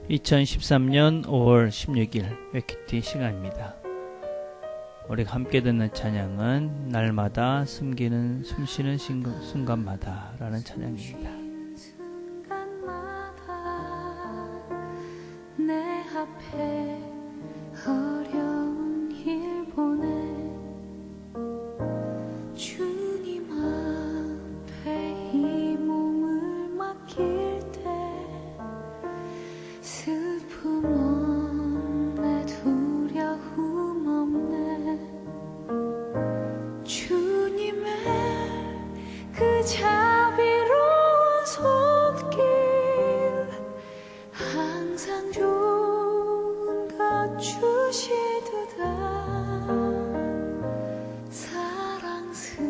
2013년 5월 16일 웨키티 시간입니다. 우리가 함께 듣는 찬양은 날마다 숨쉬는 순간마다 라는 찬양입니다. 내 앞에 어려운 일 보내 주님 앞에 이 몸을 맡길 때 슬픔 없네 두려움 없네 주님의 그 자비로운 손길 항상 좋은 것 주시도다 사랑스레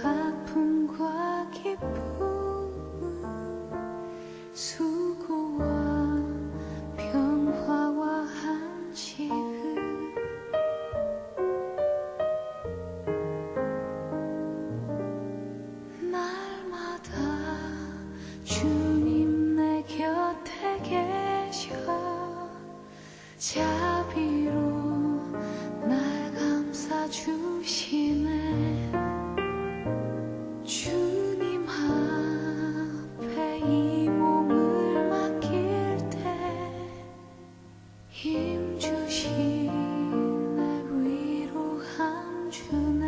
아픔과 기쁨을 수고와 평화와 안식을 날마다 주님 내 곁에 계셔 자비로 날 감싸주시네 주님 앞에 이 몸을 맡길 때 힘주시네 위로함 주네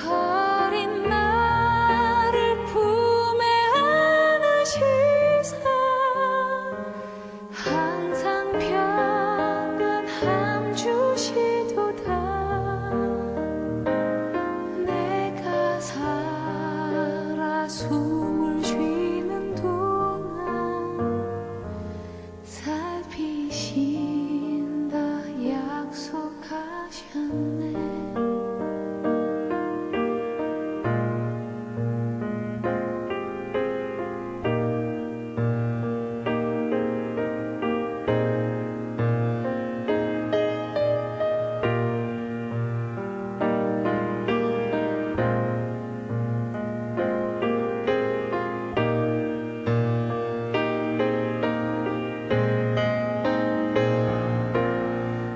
어린 나를 품에 안으시사 항상 평안함 주시도다 내가 살아 숨을 쉬는 동안 살피신다 약속하셨네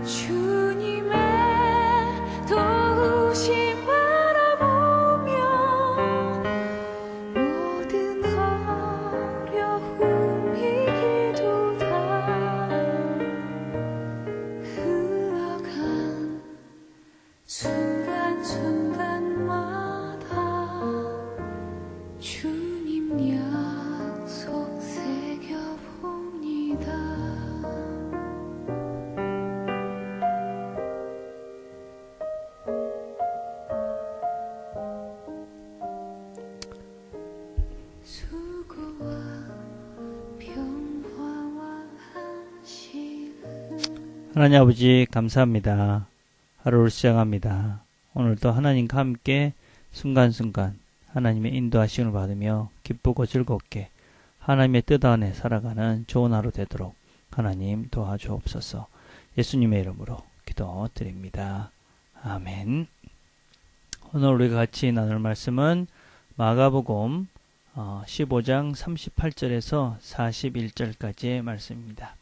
주님의 도우심 바라보며 모든 어려움 이기도다 흘러간 순간순간마다 주님 약속 새겨봅니다 수고와 평화와 안식을 하나님 아버지 감사합니다. 하루를 시작합니다. 오늘도 하나님과 함께 순간순간 하나님의 인도하심을 받으며 기쁘고 즐겁게 하나님의 뜻 안에 살아가는 좋은 하루 되도록 하나님 도와주옵소서. 예수님의 이름으로 기도드립니다. 아멘. 오늘 우리가 같이 나눌 말씀은 마가복음 15장 38절에서 41절까지의 말씀입니다.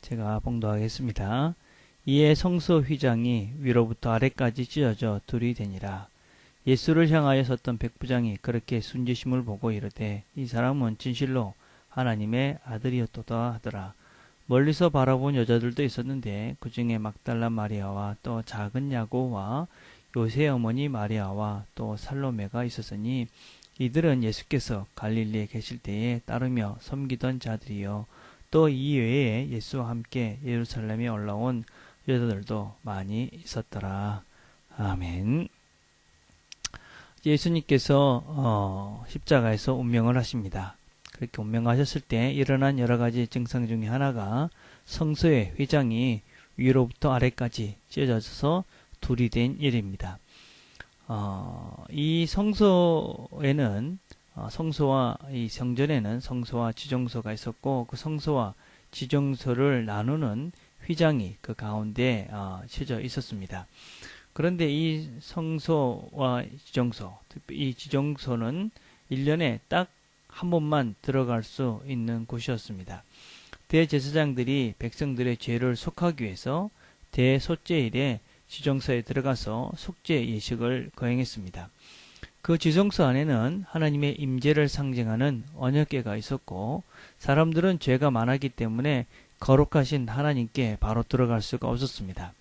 제가 봉독하겠습니다. 이에 성소 휘장이 위로부터 아래까지 찢어져 둘이 되니라. 예수를 향하여 섰던 백부장이 그렇게 순지심을 보고 이르되 이 사람은 진실로 하나님의 아들이었도다 하더라. 멀리서 바라본 여자들도 있었는데 그 중에 막달라 마리아와 또 작은 야고와 요새 어머니 마리아와 또 살로메가 있었으니 이들은 예수께서 갈릴리에 계실 때에 따르며 섬기던 자들이요 또 이 외에 예수와 함께 예루살렘에 올라온 여자들도 많이 있었더라. 아멘. 예수님께서 십자가에서 운명을 하십니다. 그렇게 운명하셨을 때 일어난 여러 가지 증상 중에 하나가 성소의 휘장이 위로부터 아래까지 찢어져서 둘이 된 일입니다. 이 성소에는 성소와 이 성전에는 성소와 지정소가 있었고 그 성소와 지정소를 나누는 휘장이 그 가운데 쳐져 있었습니다. 그런데 이 성소와 지정소, 이 지정소는 1년에 딱 한 번만 들어갈 수 있는 곳이었습니다. 대제사장들이 백성들의 죄를 속하기 위해서 대속죄일에 지정서에 들어가서 속죄 예식을 거행했습니다. 그 지정서 안에는 하나님의 임재를 상징하는 언약궤가 있었고 사람들은 죄가 많았기 때문에 거룩하신 하나님께 바로 들어갈 수가 없었습니다.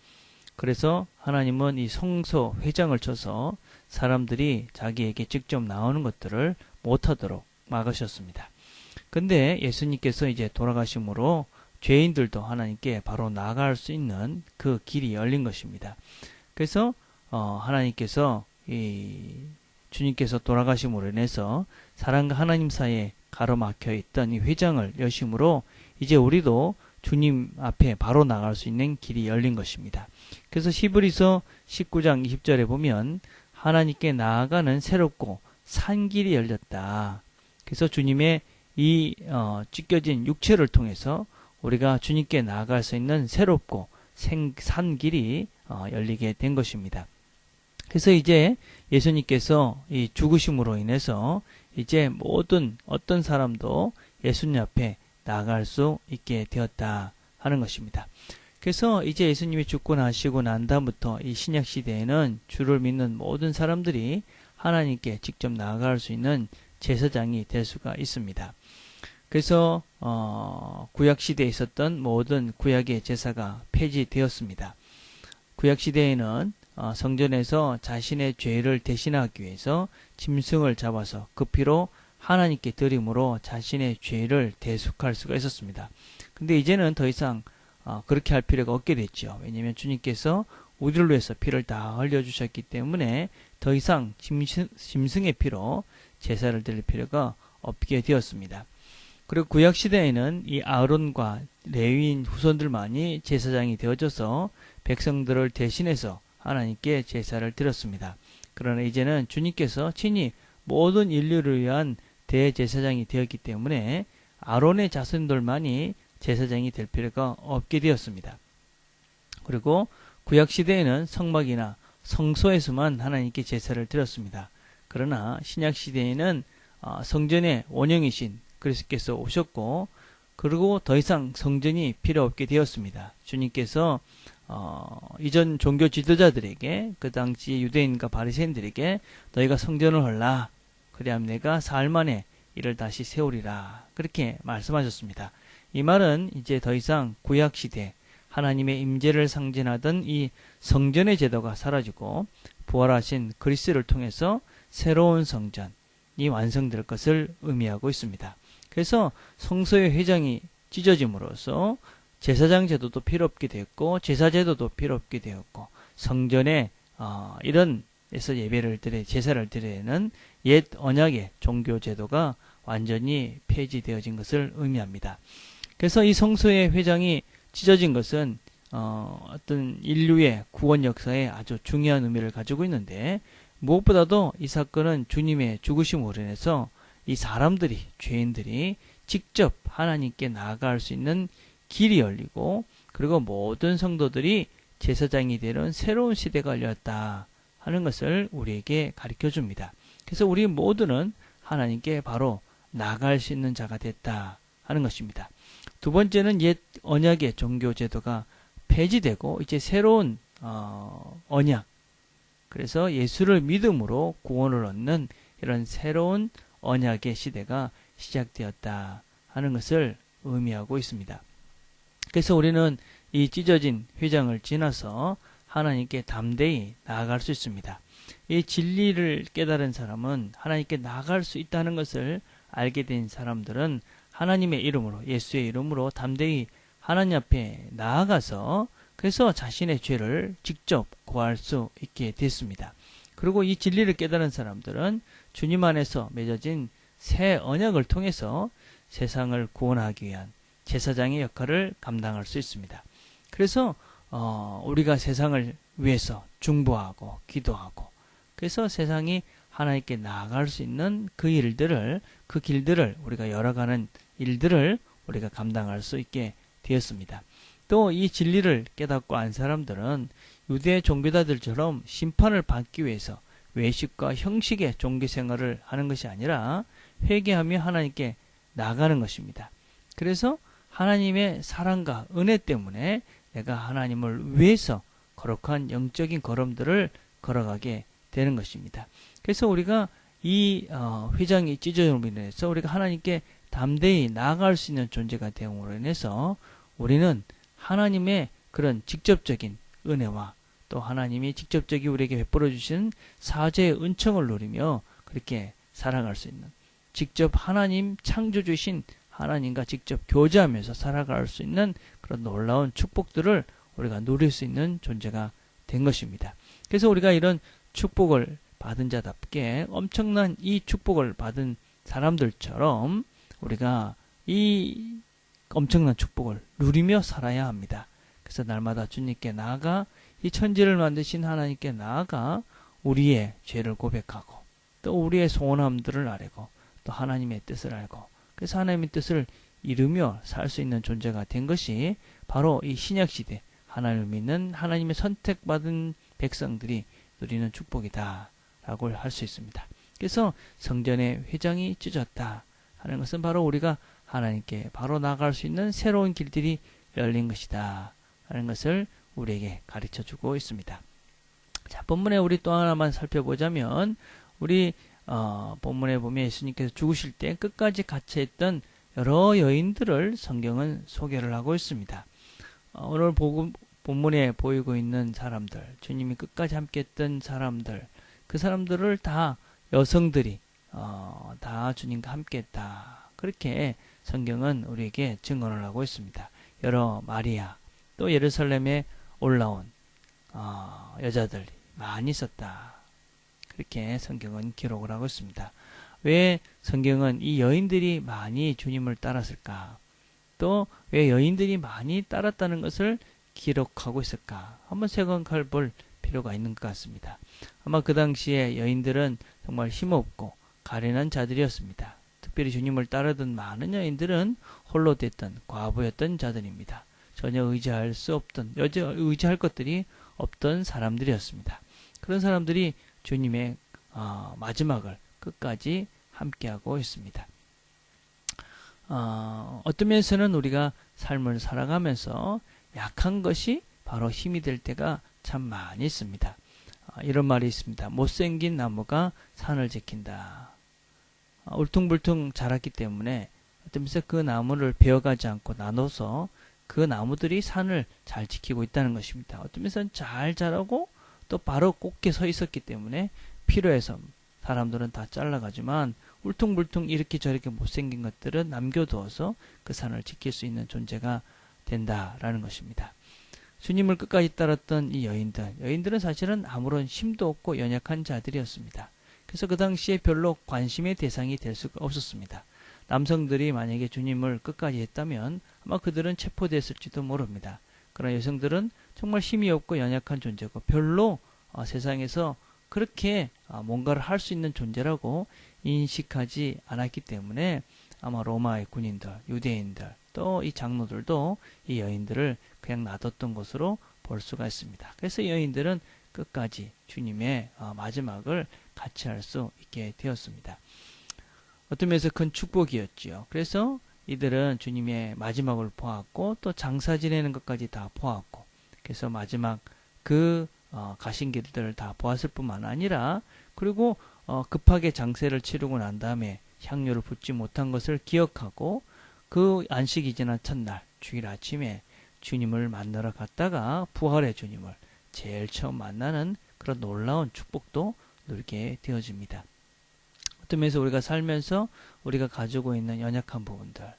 그래서 하나님은 이 성소 회장을 쳐서 사람들이 자기에게 직접 나오는 것들을 못하도록 막으셨습니다. 근데 예수님께서 이제 돌아가심으로 죄인들도 하나님께 바로 나아갈 수 있는 그 길이 열린 것입니다. 그래서 하나님께서 주님께서 돌아가심으로 인해서 사람과 하나님 사이에 가로막혀 있던 이 회장을 여심으로 이제 우리도 주님 앞에 바로 나갈 수 있는 길이 열린 것입니다. 그래서 히브리서 19장 20절에 보면 하나님께 나아가는 새롭고 산 길이 열렸다. 그래서 주님의 이 찢겨진 육체를 통해서 우리가 주님께 나아갈 수 있는 새롭고 산 길이 열리게 된 것입니다. 그래서 이제 예수님께서 이 죽으심으로 인해서 이제 모든 어떤 사람도 예수님 앞에 나아갈 수 있게 되었다 하는 것입니다. 그래서 이제 예수님이 죽고 나시고 난 다음부터 이 신약 시대에는 주를 믿는 모든 사람들이 하나님께 직접 나아갈 수 있는 제사장이 될 수가 있습니다. 그래서 구약 시대에 있었던 모든 구약의 제사가 폐지되었습니다. 구약 시대에는 성전에서 자신의 죄를 대신하기 위해서 짐승을 잡아서 그 피로 하나님께 드림으로 자신의 죄를 대속할 수가 있었습니다. 근데 이제는 더 이상 그렇게 할 필요가 없게 됐죠. 왜냐하면 주님께서 우리를 위해서 피를 다 흘려주셨기 때문에 더 이상 짐승의 피로 제사를 드릴 필요가 없게 되었습니다. 그리고 구약 시대에는 이 아론과 레위인 후손들만이 제사장이 되어져서 백성들을 대신해서 하나님께 제사를 드렸습니다. 그러나 이제는 주님께서 친히 모든 인류를 위한 대제사장이 되었기 때문에 아론의 자손들만이 제사장이 될 필요가 없게 되었습니다. 그리고 구약 시대에는 성막이나 성소에서만 하나님께 제사를 드렸습니다. 그러나 신약 시대에는 성전의 원형이신 그리스도께서 오셨고 그리고 더 이상 성전이 필요 없게 되었습니다. 주님께서 이전 종교 지도자들에게 그 당시 유대인과 바리새인들에게 너희가 성전을 헐라 그리하면 내가 사흘 만에 이를 다시 세우리라 그렇게 말씀하셨습니다. 이 말은 이제 더 이상 구약 시대 하나님의 임재를 상징하던 이 성전의 제도가 사라지고 부활하신 그리스도를 통해서 새로운 성전이 완성될 것을 의미하고 있습니다. 그래서 성소의 회장이 찢어짐으로써 제사장 제도도 필요 없게 되었고 제사 제도도 필요 없게 되었고 성전에 이런 에서 예배를 드려 제사를 드리는 옛 언약의 종교 제도가 완전히 폐지되어진 것을 의미합니다. 그래서 이 성소의 회장이 찢어진 것은 어떤 인류의 구원 역사에 아주 중요한 의미를 가지고 있는데 무엇보다도 이 사건은 주님의 죽으심으로 인해서 이 사람들이 죄인들이 직접 하나님께 나아갈 수 있는 길이 열리고 그리고 모든 성도들이 제사장이 되는 새로운 시대가 열렸다 하는 것을 우리에게 가르쳐 줍니다. 그래서 우리 모두는 하나님께 바로 나아갈 수 있는 자가 됐다 하는 것입니다. 두 번째는 옛 언약의 종교 제도가 폐지되고 이제 새로운 언약 그래서 예수를 믿음으로 구원을 얻는 이런 새로운 언약의 시대가 시작되었다 하는 것을 의미하고 있습니다. 그래서 우리는 이 찢어진 휘장을 지나서 하나님께 담대히 나아갈 수 있습니다. 이 진리를 깨달은 사람은 하나님께 나아갈 수 있다는 것을 알게 된 사람들은 하나님의 이름으로 예수의 이름으로 담대히 하나님 앞에 나아가서 그래서 자신의 죄를 직접 고할 수 있게 됐습니다. 그리고 이 진리를 깨달은 사람들은 주님 안에서 맺어진 새 언약을 통해서 세상을 구원하기 위한 제사장의 역할을 감당할 수 있습니다. 그래서 우리가 세상을 위해서 중보하고 기도하고 그래서 세상이 하나님께 나아갈 수 있는 그 길들을 우리가 열어가는 일들을 우리가 감당할 수 있게 되었습니다. 또 이 진리를 깨닫고 안 사람들은 유대 종교자들처럼 심판을 받기 위해서 외식과 형식의 종교 생활을 하는 것이 아니라 회개하며 하나님께 나가는 것입니다. 그래서 하나님의 사랑과 은혜 때문에 내가 하나님을 위해서 거룩한 영적인 걸음들을 걸어가게 되는 것입니다. 그래서 우리가 이 휘장이 찢어짐으로 인해서 우리가 하나님께 담대히 나아갈 수 있는 존재가 되므로 인해서 우리는 하나님의 그런 직접적인 은혜와 또 하나님이 직접적인 우리에게 베풀어 주신 사죄의 은총을 누리며 그렇게 살아갈 수 있는, 직접 하나님 창조주신 하나님과 직접 교제하면서 살아갈 수 있는 그런 놀라운 축복들을 우리가 누릴 수 있는 존재가 된 것입니다. 그래서 우리가 이런 축복을 받은 자답게 엄청난 이 축복을 받은 사람들처럼 우리가 이 엄청난 축복을 누리며 살아야 합니다. 그래서 날마다 주님께 나아가 이 천지를 만드신 하나님께 나아가 우리의 죄를 고백하고 또 우리의 소원함들을 아뢰고 또 하나님의 뜻을 알고 그래서 하나님의 뜻을 이루며 살 수 있는 존재가 된 것이 바로 이 신약시대 하나님을 믿는 하나님의 선택받은 백성들이 누리는 축복이다 라고 할 수 있습니다. 그래서 성전의 휘장이 찢어졌다 하는 것은 바로 우리가 하나님께 바로 나아갈 수 있는 새로운 길들이 열린 것이다 하는 것을 우리에게 가르쳐주고 있습니다. 자, 본문에 우리 또 하나만 살펴보자면 우리 본문에 보면 예수님께서 죽으실 때 끝까지 갇혀있던 여러 여인들을 성경은 소개를 하고 있습니다. 오늘 본문에 보이고 있는 사람들, 주님이 끝까지 함께했던 사람들, 그 사람들을 다 여성들이 다 주님과 함께했다. 그렇게 성경은 우리에게 증언을 하고 있습니다. 여러 마리아, 또 예루살렘에 올라온 여자들이 많이 있었다. 그렇게 성경은 기록을 하고 있습니다. 왜 성경은 이 여인들이 많이 주님을 따랐을까? 또 왜 여인들이 많이 따랐다는 것을 기록하고 있을까? 한번 생각해 볼 필요가 있는 것 같습니다. 아마 그 당시에 여인들은 정말 힘없고 가련한 자들이었습니다. 특별히 주님을 따르던 많은 여인들은 홀로 됐던 과부였던 자들입니다. 전혀 의지할 수 없던, 의지할 것들이 없던 사람들이었습니다. 그런 사람들이 주님의 마지막을 끝까지 함께하고 있습니다. 어떤 면에서는 우리가 삶을 살아가면서 약한 것이 바로 힘이 될 때가 참 많이 있습니다. 이런 말이 있습니다. 못생긴 나무가 산을 지킨다. 울퉁불퉁 자랐기 때문에 어떤 면에서 그 나무를 베어가지 않고 나눠서 그 나무들이 산을 잘 지키고 있다는 것입니다. 어떤 면에서는 잘 자라고 또 바로 곱게 서 있었기 때문에 필요해서 사람들은 다 잘라가지만 울퉁불퉁 이렇게 저렇게 못생긴 것들은 남겨두어서 그 산을 지킬 수 있는 존재가 된다라는 것입니다. 주님을 끝까지 따랐던 이 여인들은 사실은 아무런 힘도 없고 연약한 자들이었습니다. 그래서 그 당시에 별로 관심의 대상이 될 수가 없었습니다. 남성들이 만약에 주님을 끝까지 했다면 아마 그들은 체포됐을지도 모릅니다. 그러나 여성들은 정말 힘이 없고 연약한 존재고 별로 세상에서 그렇게 뭔가를 할 수 있는 존재라고 인식하지 않았기 때문에 아마 로마의 군인들, 유대인들, 또 이 장로들도 이 여인들을 그냥 놔뒀던 것으로 볼 수가 있습니다. 그래서 여인들은 끝까지 주님의 마지막을 같이 할 수 있게 되었습니다. 어떤 면에서 큰 축복이었지요. 그래서 이들은 주님의 마지막을 보았고 또 장사 지내는 것까지 다 보았고 그래서 마지막 그 가신 길들을 다 보았을 뿐만 아니라 그리고 급하게 장세를 치르고 난 다음에 향료를 붓지 못한 것을 기억하고 그 안식이 지난 첫날 주일 아침에 주님을 만나러 갔다가 부활의 주님을 제일 처음 만나는 그런 놀라운 축복도 누리게 되어집니다. 어떤 면에서 우리가 살면서 우리가 가지고 있는 연약한 부분들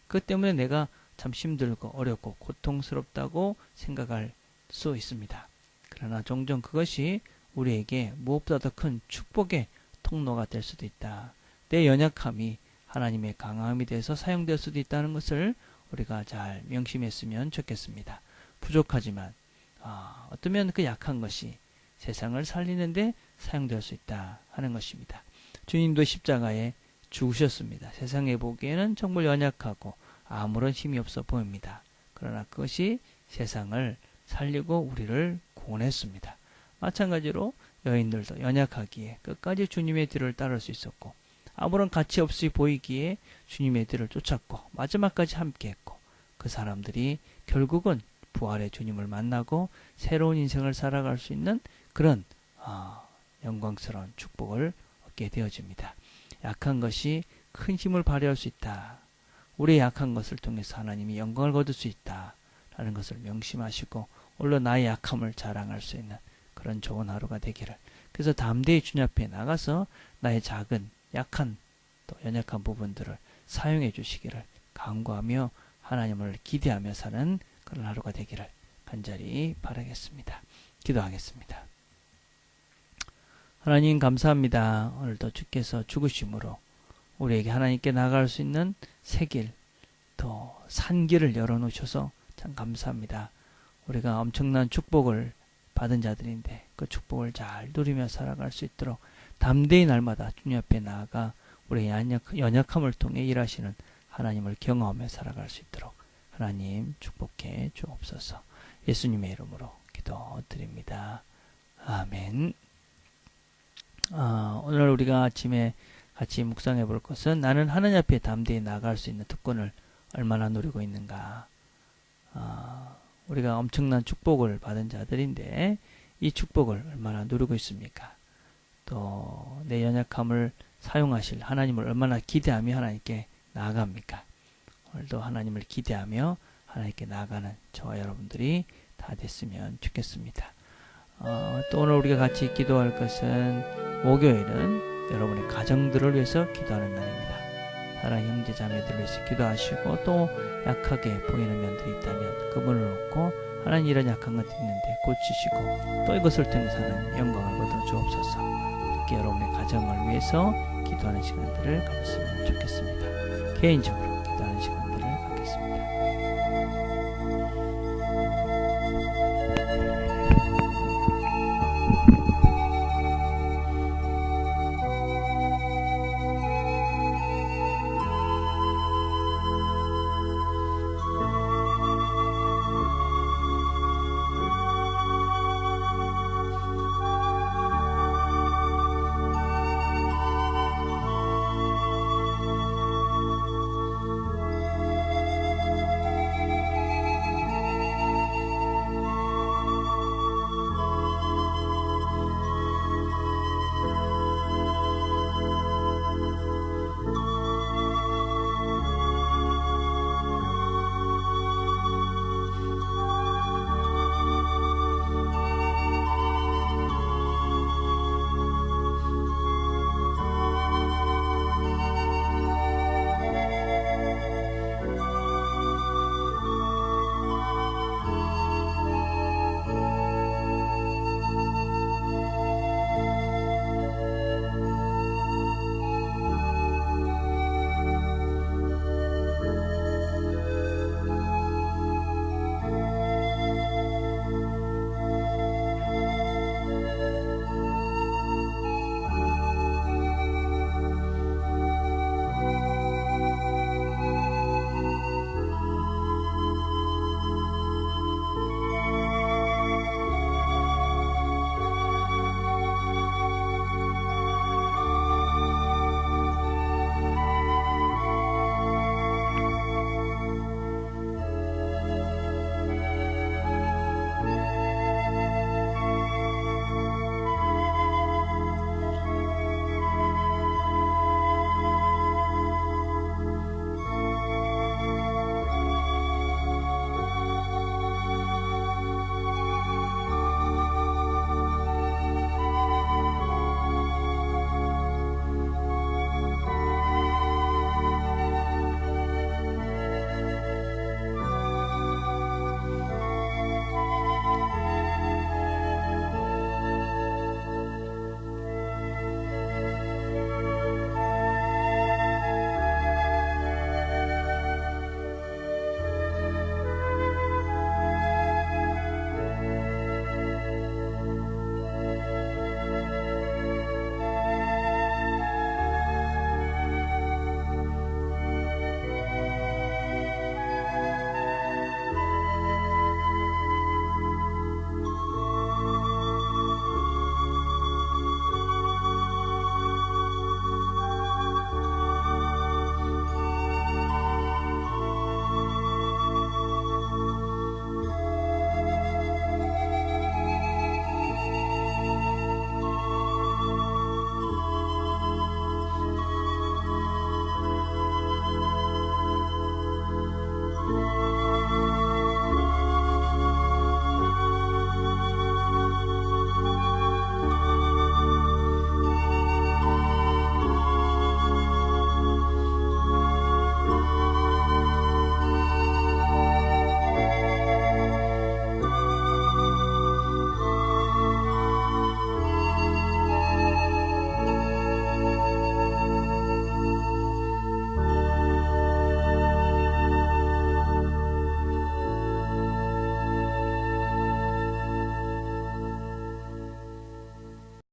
그것 때문에 내가 참 힘들고 어렵고 고통스럽다고 생각할 수 있습니다. 그러나 종종 그것이 우리에게 무엇보다 더 큰 축복의 통로가 될 수도 있다. 내 연약함이 하나님의 강함이 돼서 사용될 수도 있다는 것을 우리가 잘 명심했으면 좋겠습니다. 부족하지만 어쩌면 그 약한 것이 세상을 살리는데 사용될 수 있다 하는 것입니다. 주님도 십자가에 죽으셨습니다. 세상에 보기에는 정말 연약하고 아무런 힘이 없어 보입니다. 그러나 그것이 세상을 살리고 우리를 구원했습니다. 마찬가지로 여인들도 연약하기에 끝까지 주님의 뒤를 따를 수 있었고, 아무런 가치 없이 보이기에 주님의 뒤를 쫓았고, 마지막까지 함께했고, 그 사람들이 결국은 부활의 주님을 만나고 새로운 인생을 살아갈 수 있는 그런 영광스러운 축복을 얻게 되어집니다. 약한 것이 큰 힘을 발휘할 수 있다. 우리의 약한 것을 통해서 하나님이 영광을 거둘 수 있다. 라는 것을 명심하시고 오늘 나의 약함을 자랑할 수 있는 그런 좋은 하루가 되기를. 그래서 담대히 주님 앞에 나가서 나의 작은 약한 또 연약한 부분들을 사용해 주시기를 간구하며 하나님을 기대하며 사는 그런 하루가 되기를 간절히 바라겠습니다. 기도하겠습니다. 하나님 감사합니다. 오늘도 주께서 죽으심으로 우리에게 하나님께 나아갈 수 있는 새 길, 또 산길을 열어놓으셔서 참 감사합니다. 우리가 엄청난 축복을 받은 자들인데 그 축복을 잘 누리며 살아갈 수 있도록 담대히 날마다 주님 앞에 나아가 우리의 연약함을 통해 일하시는 하나님을 경험하며 살아갈 수 있도록 하나님 축복해 주옵소서. 예수님의 이름으로 기도드립니다. 아멘. 오늘 우리가 아침에 같이 묵상해 볼 것은 나는 하나님 앞에 담대히 나아갈 수 있는 특권을 얼마나 누리고 있는가. 우리가 엄청난 축복을 받은 자들인데 이 축복을 얼마나 누리고 있습니까? 또 내 연약함을 사용하실 하나님을 얼마나 기대하며 하나님께 나아갑니까? 오늘도 하나님을 기대하며 하나님께 나아가는 저와 여러분들이 다 됐으면 좋겠습니다. 또 오늘 우리가 같이 기도할 것은 목요일은 여러분의 가정들을 위해서 기도하는 날입니다. 다른 형제 자매들을 위해서 기도하시고 또 약하게 보이는 면들이 있다면 그분을 놓고 하나님 이런 약한 것이 있는데 고치시고 또 이것을 통해서는 영광을 거둬 주옵소서. 이렇게 여러분의 가정을 위해서 기도하는 시간들을 가졌으면 좋겠습니다. 개인적으로 기도하는 시간